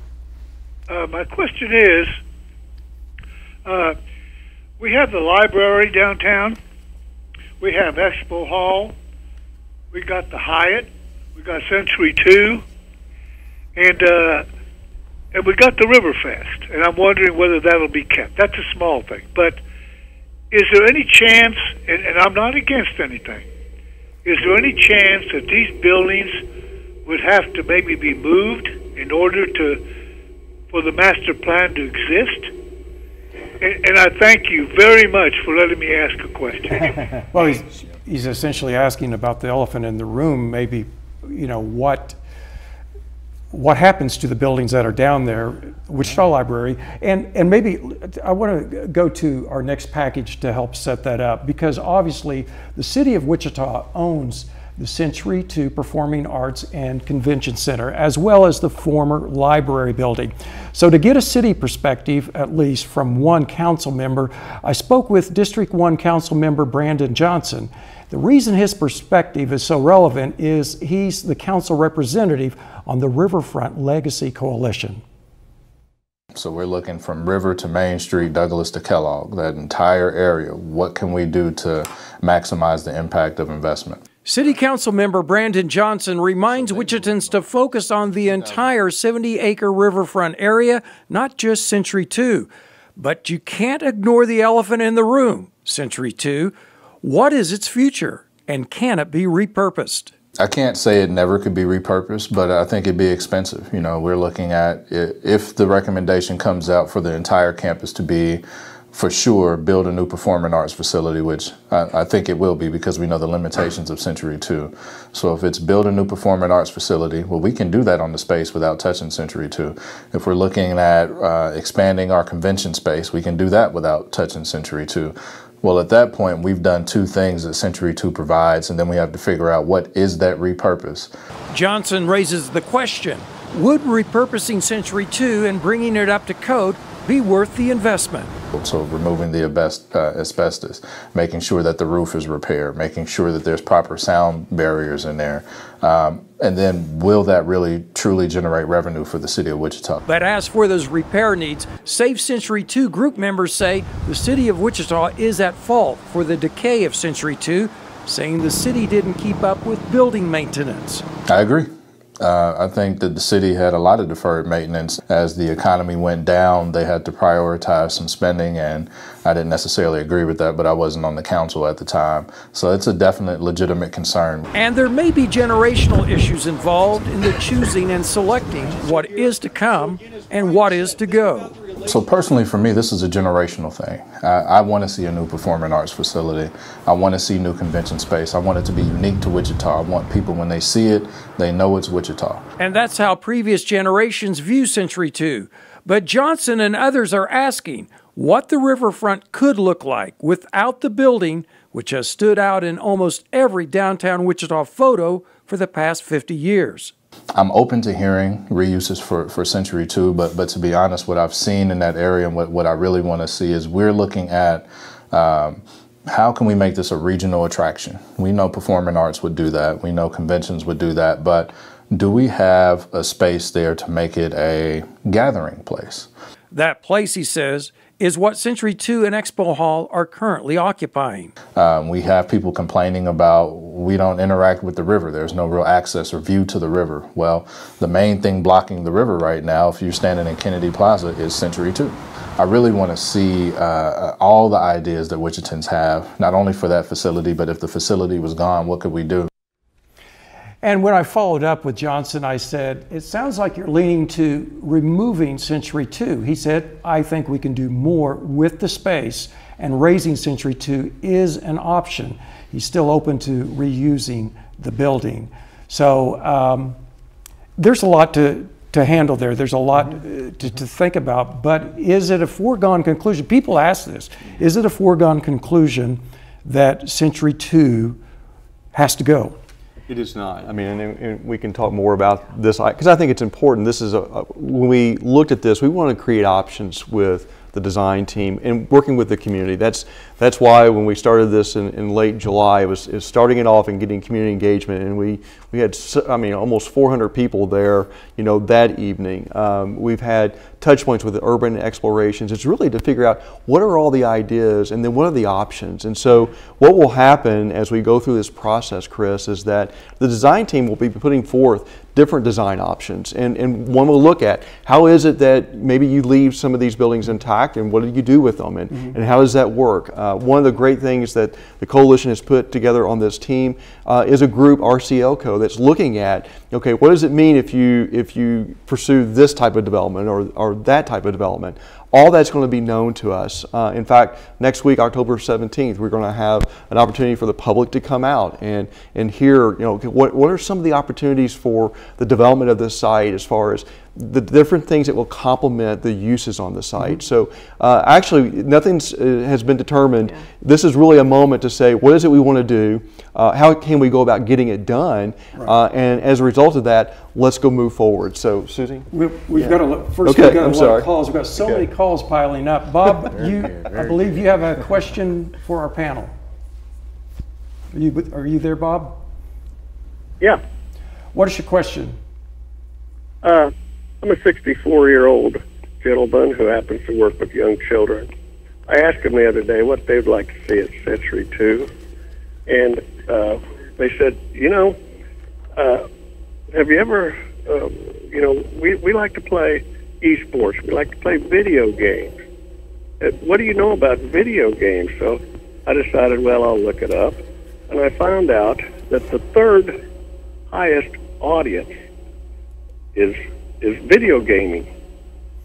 My question is, we have the library downtown, we have Expo Hall, we got the Hyatt, we got Century 2, and we got the Riverfest, and I'm wondering whether that'll be kept. That's a small thing, but is there any chance, and I'm not against anything, is there any chance that these buildings would have to maybe be moved in order for the master plan to exist? And I thank you very much for letting me ask a question. Well, he's essentially asking about the elephant in the room, maybe, you know, what happens to the buildings that are down there, Wichita Library, and maybe I want to go to our next package to help set that up, because obviously the city of Wichita owns the Century 2 Performing Arts and Convention Center, as well as the former library building. So to get a city perspective, at least from one council member, I spoke with District 1 Council Member Brandon Johnson. The reason his perspective is so relevant is he's the council representative on the Riverfront Legacy Coalition. So we're looking from River to Main Street, Douglas to Kellogg, that entire area. What can we do to maximize the impact of investment? City Council Member Brandon Johnson reminds Wichitans to focus on the entire 70-acre riverfront area, not just Century 2. But you can't ignore the elephant in the room, Century 2. What is its future, and can it be repurposed? I can't say it never could be repurposed, but I think it'd be expensive. You know, we're looking at, if the recommendation comes out for the entire campus to be, for sure, build a new performing arts facility, which I think it will be because we know the limitations of Century 2. So if it's build a new performing arts facility, well, we can do that on the space without touching Century 2. If we're looking at expanding our convention space, we can do that without touching Century 2. Well, at that point, we've done two things that Century 2 provides, and then we have to figure out what is that repurpose. Johnson raises the question, would repurposing Century 2 and bringing it up to code be worth the investment. So removing the asbestos, making sure that the roof is repaired, making sure that there's proper sound barriers in there. And then will that really truly generate revenue for the city of Wichita? But as for those repair needs, Save Century 2 group members say the city of Wichita is at fault for the decay of Century 2, saying the city didn't keep up with building maintenance. I agree. I think that the city had a lot of deferred maintenance. As the economy went down, they had to prioritize some spending, and I didn't necessarily agree with that, but I wasn't on the council at the time. So it's a definite legitimate concern. And there may be generational issues involved in the choosing and selecting what is to come and what is to go. So personally for me, this is a generational thing. I want to see a new performing arts facility. I want to see new convention space. I want it to be unique to Wichita. I want people, when they see it, they know it's Wichita. And that's how previous generations view Century 2. But Johnson and others are asking what the Riverfront could look like without the building, which has stood out in almost every downtown Wichita photo for the past 50 years. I'm open to hearing reuses for Century 2, but to be honest, what I've seen in that area and what I really want to see is we're looking at how can we make this a regional attraction? We know performing arts would do that. We know conventions would do that, but do we have a space there to make it a gathering place? That place, he says, is what Century 2 and Expo Hall are currently occupying. We have people complaining about we don't interact with the river. There's no real access or view to the river. Well, the main thing blocking the river right now, if you're standing in Kennedy Plaza, is Century 2. I really want to see all the ideas that Wichitans have, not only for that facility, but if the facility was gone, what could we do? And when I followed up with Johnson, I said, it sounds like you're leaning to removing Century 2. He said, I think we can do more with the space, and raising Century 2 is an option. He's still open to reusing the building. So there's a lot to handle there. There's a lot to think about, but is it a foregone conclusion? People ask this. Is it a foregone conclusion that Century 2 has to go? It is not. I mean, and we can talk more about this because I think it's important. This is when we looked at this, we want to create options with the design team and working with the community. That's why when we started this in late July, it was starting it off and getting community engagement, and we had, I mean, almost 400 people there, you know, that evening. We've had touch points with the urban explorations. It's really to figure out what are all the ideas and then what are the options. And so what will happen as we go through this process, Chris, is that the design team will be putting forth different design options, and one will look at how is it that maybe you leave some of these buildings intact and what do you do with them, and how does that work. One of the great things that the coalition has put together on this team is a group, RCLCO, that's looking at, okay, what does it mean if you pursue this type of development or that type of development. All that's going to be known to us. In fact, next week, October 17th, we're going to have an opportunity for the public to come out and hear, you know, what are some of the opportunities for the development of this site as far as the different things that will complement the uses on the site. So actually, nothing has been determined. Yeah. This is really a moment to say, what is it we want to do? How can we go about getting it done? Right. And as a result of that, let's go move forward. So, Susie? We've got a lot of calls. We've got so many calls piling up. Bob, I believe you have a question for our panel. Are you there, Bob? Yeah. What is your question? I'm a 64-year-old gentleman who happens to work with young children. I asked them the other day what they'd like to see at Century 2, and they said, you know, have you ever, you know, we like to play esports. We like to play video games. What do you know about video games? So I decided, well, I'll look it up, and I found out that the third highest audience is video gaming.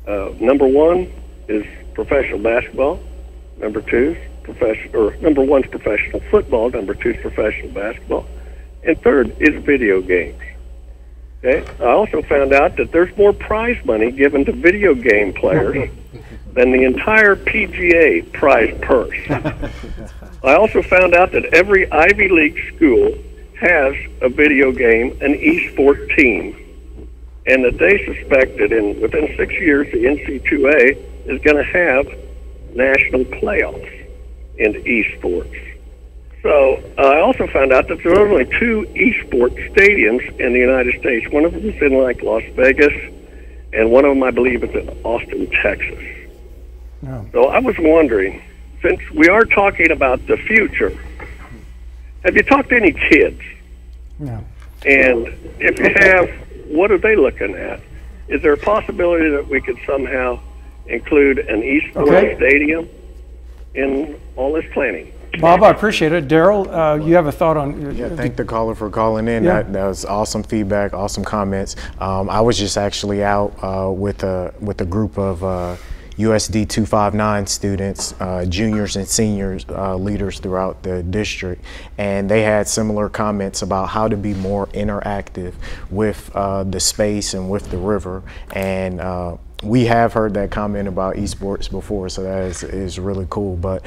Number one is professional basketball. Number one's professional football. Number two is professional basketball, and third is video games. Okay. I also found out that there's more prize money given to video game players than the entire PGA prize purse. I also found out that every Ivy League school has a video game, an esport team, and that they suspect that within 6 years the NC2A is going to have national playoffs in esports. So I also found out that there are only 2 esports stadiums in the United States. One of them is in like Las Vegas, and one of them I believe is in Austin, Texas. Yeah. So I was wondering, since we are talking about the future, have you talked to any kids? No. And if you have, what are they looking at? Is there a possibility that we could somehow include an esports stadium in all this planning? Bob, I appreciate it. Daryl, you have a thought on? Yeah, thank the caller for calling in. Yeah. That was awesome feedback, awesome comments. I was just actually out with a group of USD 259 students, juniors and seniors, leaders throughout the district, and they had similar comments about how to be more interactive with the space and with the river. And we have heard that comment about esports before, so that is really cool. But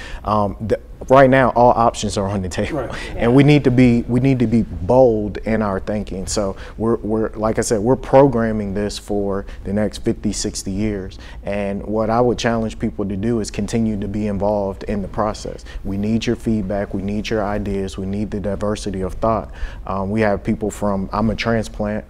right now, all options are on the table, right. And we need to be bold in our thinking. So we're like I said, we're programming this for the next 50, 60 years. And what I would challenge people to do is continue to be involved in the process. We need your feedback. We need your ideas. We need the diversity of thought. We have people from, I'm a transplant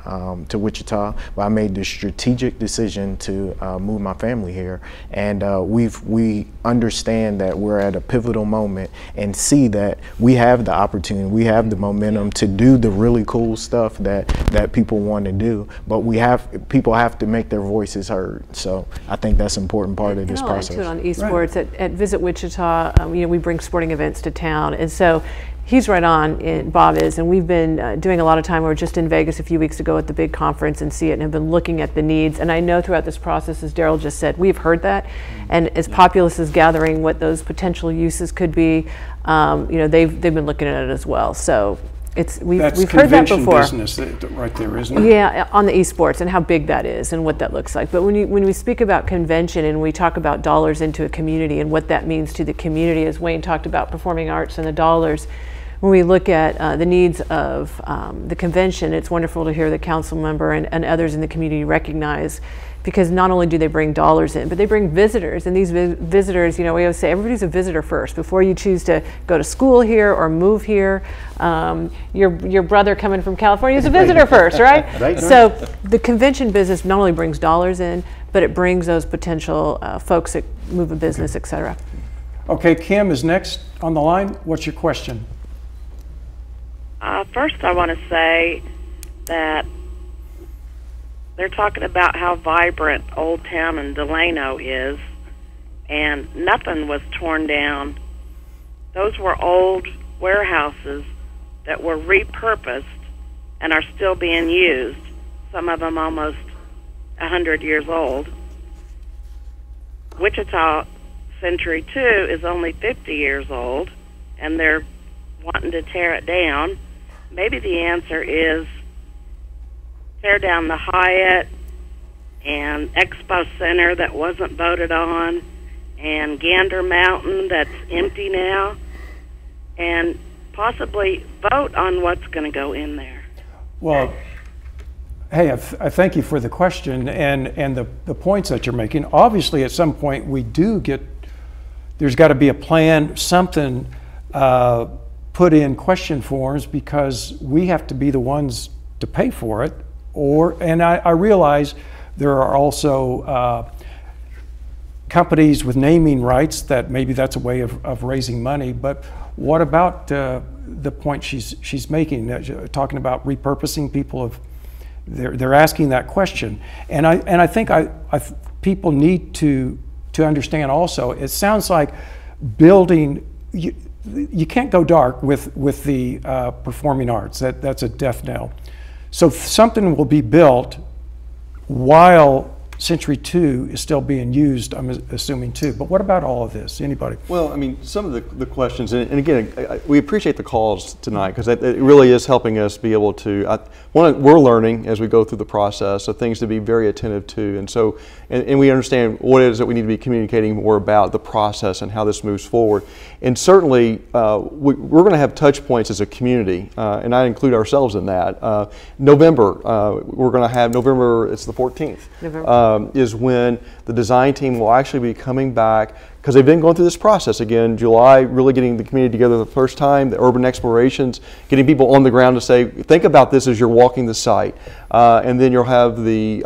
to Wichita, but I made the strategic decision to move my family here, and we understand that we're at a pivotal moment and see that we have the opportunity, we have the momentum to do the really cool stuff that people want to do, but people have to make their voices heard. So I think that's an important part of this process. On esports, right. At Visit Wichita, we bring sporting events to town, and so he's right on, and Bob is, and we've been doing a lot of time. We were just in Vegas a few weeks ago at the big conference and see it, and have been looking at the needs. And I know throughout this process, as Daryl just said, we've heard that, and as Populous is gathering what those potential uses could be, they've been looking at it as well. So we've heard that before. Business right there, isn't it? Yeah, on the esports and how big that is and what that looks like. But when we speak about convention and we talk about dollars into a community and what that means to the community, as Wayne talked about performing arts and the dollars, when we look at the needs of the convention, it's wonderful to hear the council member and others in the community recognize, because not only do they bring dollars in, but they bring visitors. And these visitors, we always say everybody's a visitor first. Before you choose to go to school here or move here, your brother coming from California is a visitor first, right? Right. So the convention business not only brings dollars in, but it brings those potential folks that move a business, et cetera. Okay, Kim is next on the line. What's your question? First, I want to say that they're talking about how vibrant Old Town in Delano is, and nothing was torn down. Those were old warehouses that were repurposed and are still being used, some of them almost 100 years old. Wichita Century 2 is only 50 years old, and they're wanting to tear it down. Maybe the answer is tear down the Hyatt and Expo Center that wasn't voted on, and Gander Mountain that's empty now, and possibly vote on what's going to go in there. Well, hey, I thank you for the question and the points that you're making. Obviously, at some point, there's got to be a plan, something put in question forms, because we have to be the ones to pay for it. And I realize there are also companies with naming rights that maybe that's a way of raising money. But what about the point she's making, talking about repurposing? They're asking that question, and I think people need to understand also. It sounds like building. You can't go dark with the performing arts. That's a death knell. So something will be built while Century 2 is still being used, I'm assuming too. But what about all of this? Anybody? Well, I mean, some of the questions, and again, we appreciate the calls tonight, because it really is helping us be able to, we're learning as we go through the process of things to be very attentive to. And so, and we understand what it is that we need to be communicating more about the process and how this moves forward. And certainly, we're going to have touch points as a community, and I include ourselves in that. November, we're going to have November, it's the 14th. is when the design team will actually be coming back, because they've been going through this process again. July, really getting the community together the first time, the urban explorations, getting people on the ground to say, think about this as you're walking the site. And then you'll have a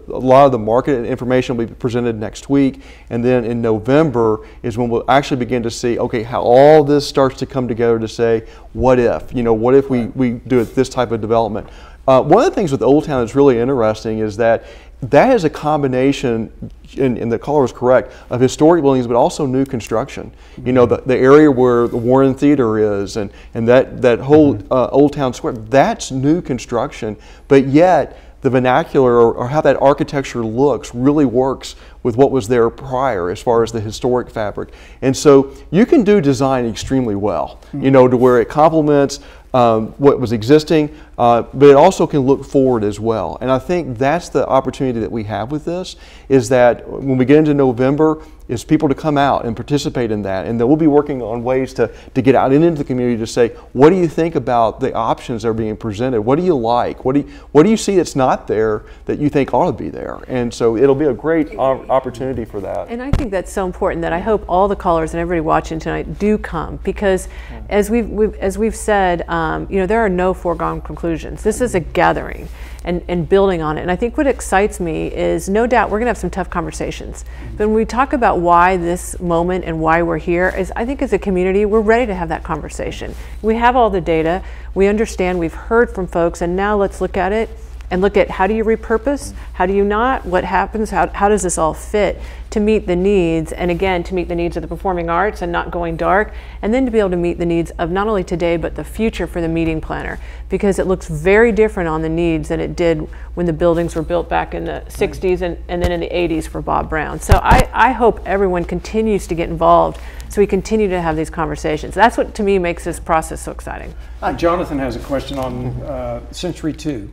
lot of the market information will be presented next week. And then in November is when we'll actually begin to see, okay, how all this starts to come together to say, what if? You know, what if we do this type of development? One of the things with Old Town that's really interesting is that is a combination, and the caller is correct, of historic buildings but also new construction. You know, the area where the Warren Theater is and that whole Old Town Square, that's new construction, but yet the vernacular or how that architecture looks really works with what was there prior as far as the historic fabric. And so you can do design extremely well, you know, to where it complements what was existing, but it also can look forward as well. And I think that's the opportunity that we have with this, is that when we get into November, is people to come out and participate in that. And then we'll be working on ways to get out and into the community to say, what do you think about the options that are being presented? What do you like? What do you see that's not there that you think ought to be there? And so it'll be a great opportunity for that. And I think that's so important that I hope all the callers and everybody watching tonight do come, because as we've said, you know, there are no foregone conclusions. This is a gathering and building on it. And I think what excites me is, no doubt we're going to have some tough conversations. But when we talk about why this moment and why we're here, is I think as a community, we're ready to have that conversation. We have all the data, we understand, we've heard from folks, and now let's look at it and look at, how do you repurpose? How do you not? What happens? How does this all fit to meet the needs? And again, to meet the needs of the performing arts and not going dark, and then to be able to meet the needs of not only today, but the future for the meeting planner, because it looks very different on the needs than it did when the buildings were built back in the 60s and then in the 80s for Bob Brown. So I hope everyone continues to get involved so we continue to have these conversations. That's what, to me, makes this process so exciting. Jonathan has a question on Century 2.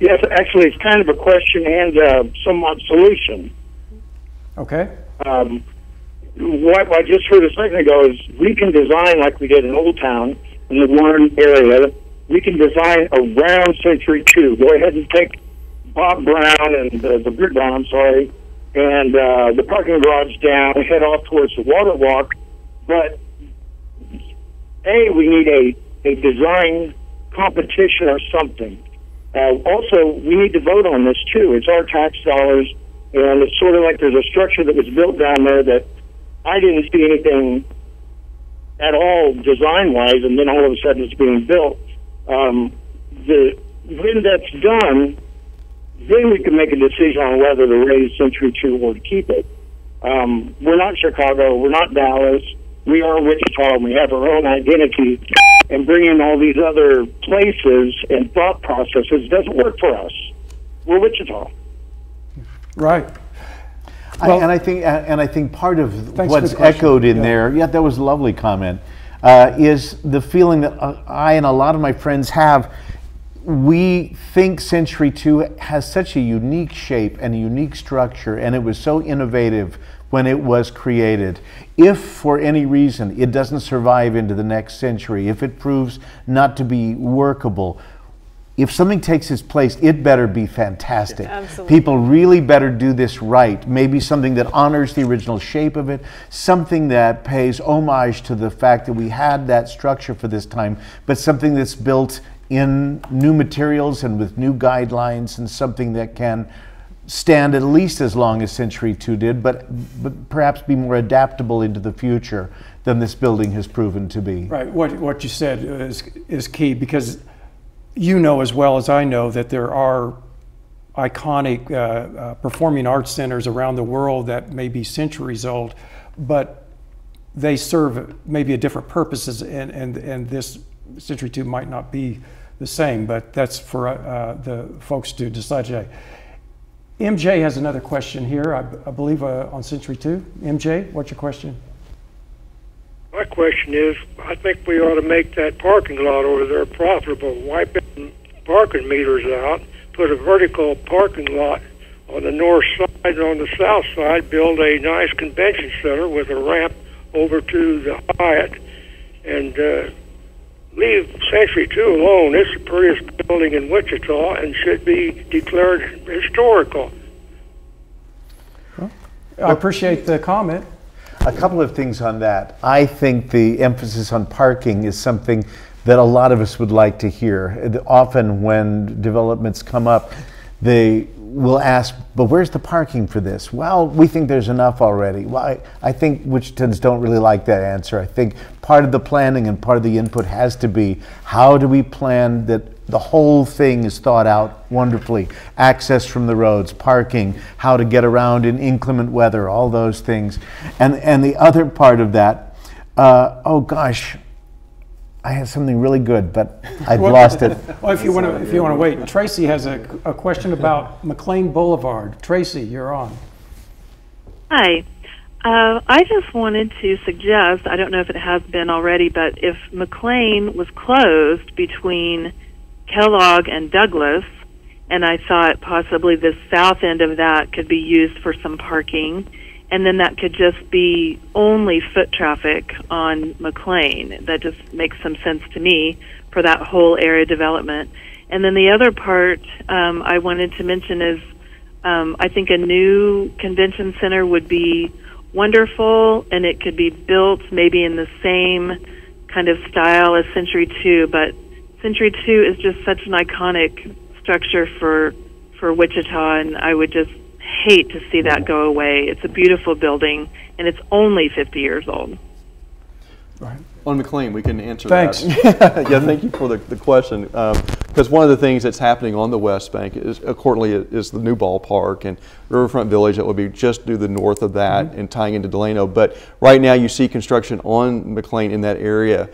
Yes, actually, it's kind of a question and somewhat solution. Okay. What I just heard a second ago is, we can design like we did in Old Town, in the Warren area. We can design around Century 2. Go ahead and take Bob Brown and the Brick Brown, I'm sorry, and the parking garage down, head off towards the water walk. But, we need a design competition or something. Also, we need to vote on this too. It's our tax dollars, and it's sort of like there's a structure that was built down there that I didn't see anything at all design-wise, and then all of a sudden it's being built. When that's done, then we can make a decision on whether to raise Century 2 or to keep it. We're not Chicago, we're not Dallas, we are Wichita, and we have our own identity. And bringing all these other places and thought processes doesn't work for us. We're Wichita. Right. And I think part of what's echoed in there, that was a lovely comment, is the feeling that I and a lot of my friends have. We think Century 2 has such a unique shape and a unique structure, and it was so innovative when it was created. If for any reason it doesn't survive into the next century, if it proves not to be workable, if something takes its place, it better be fantastic. Absolutely. People really better do this right. Maybe something that honors the original shape of it, something that pays homage to the fact that we had that structure for this time, but something that's built in new materials and with new guidelines, and something that can stand at least as long as Century 2 did, but perhaps be more adaptable into the future than this building has proven to be. Right. What you said is key, because you know as well as I know that there are iconic performing arts centers around the world that may be centuries old, but they serve maybe a different purposes, and this Century 2 might not be the same, but that's for the folks to decide today. MJ has another question here, I believe, on Century 2. MJ, what's your question? My question is, I think we ought to make that parking lot over there profitable. Wipe parking meters out, put a vertical parking lot on the north side, and on the south side, build a nice convention center with a ramp over to the Hyatt, and leave Century 2 alone. It's the prettiest building in Wichita and should be declared historical. I appreciate the comment. A couple of things on that. I think the emphasis on parking is something that a lot of us would like to hear. Often when developments come up, they will ask, but where's the parking for this? Well, we think there's enough already. Well, I think Wichitans don't really like that answer. I think part of the planning and part of the input has to be, how do we plan that the whole thing is thought out wonderfully? Access from the roads, parking, how to get around in inclement weather, all those things. And the other part of that, oh gosh, I had something really good, but I've lost it. Well, if you want to wait, Tracy has a question about McLean Boulevard. Tracy, you're on. Hi. I just wanted to suggest, I don't know if it has been already, but if McLean was closed between Kellogg and Douglas, and I thought possibly the south end of that could be used for some parking, and then that could just be only foot traffic on McLean. That just makes some sense to me for that whole area development. And then the other part I wanted to mention is I think a new convention center would be wonderful, and it could be built maybe in the same kind of style as Century 2, but Century 2 is just such an iconic structure for Wichita, and I would just hate to see that go away. It's a beautiful building, and it's only 50 years old. Right. On McLean, we can answer Thanks. that. Yeah, thank you for the question. Because one of the things that's happening on the West Bank is, accordingly, is the new ballpark and Riverfront Village that will be just to the north of that and tying into Delano. But right now you see construction on McLean in that area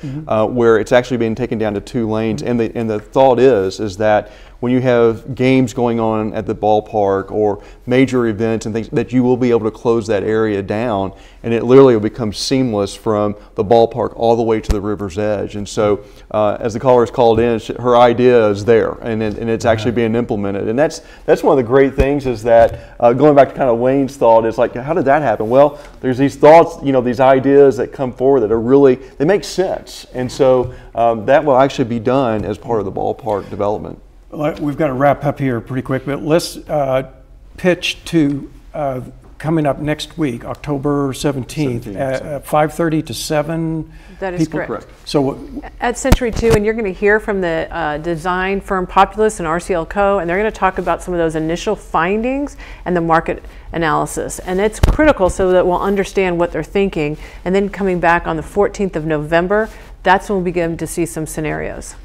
where it's actually being taken down to 2 lanes. And the thought is that when you have games going on at the ballpark or major events and things, that you will be able to close that area down, and it literally will become seamless from the ballpark all the way to the river's edge. And so as the caller has called in, her idea is there, and it's actually being implemented. And that's one of the great things, is that going back to kind of Wayne's thought, is like, how did that happen? Well, there's these thoughts, these ideas that come forward that are really, they make sense. And so that will actually be done as part of the ballpark development. We've got to wrap up here pretty quick, but let's pitch to coming up next week, October 17th, at 5:30 to 7. That is correct. So at Century 2, and you're going to hear from the design firm Populous and RCL Co., and they're going to talk about some of those initial findings and the market analysis. And it's critical so that we'll understand what they're thinking. And then coming back on the 14th of November, that's when we'll begin to see some scenarios.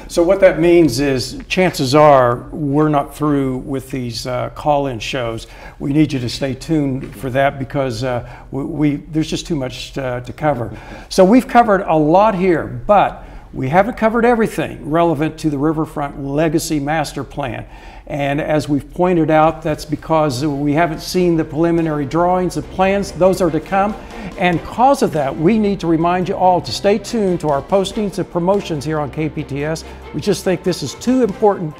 So what that means is, chances are we're not through with these call-in shows. We need you to stay tuned for that, because there's just too much to cover. So we've covered a lot here, but we haven't covered everything relevant to the Riverfront Legacy Master Plan. And as we've pointed out, that's because we haven't seen the preliminary drawings and plans. Those are to come. And because of that, we need to remind you all to stay tuned to our postings and promotions here on KPTS. We just think this is too important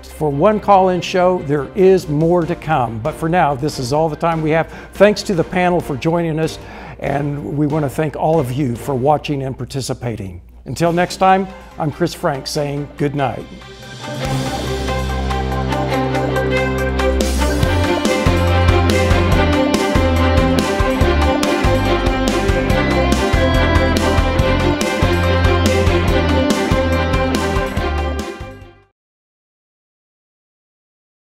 for one call-in show. There is more to come. But for now, this is all the time we have. Thanks to the panel for joining us. And we want to thank all of you for watching and participating. Until next time, I'm Chris Frank saying good night.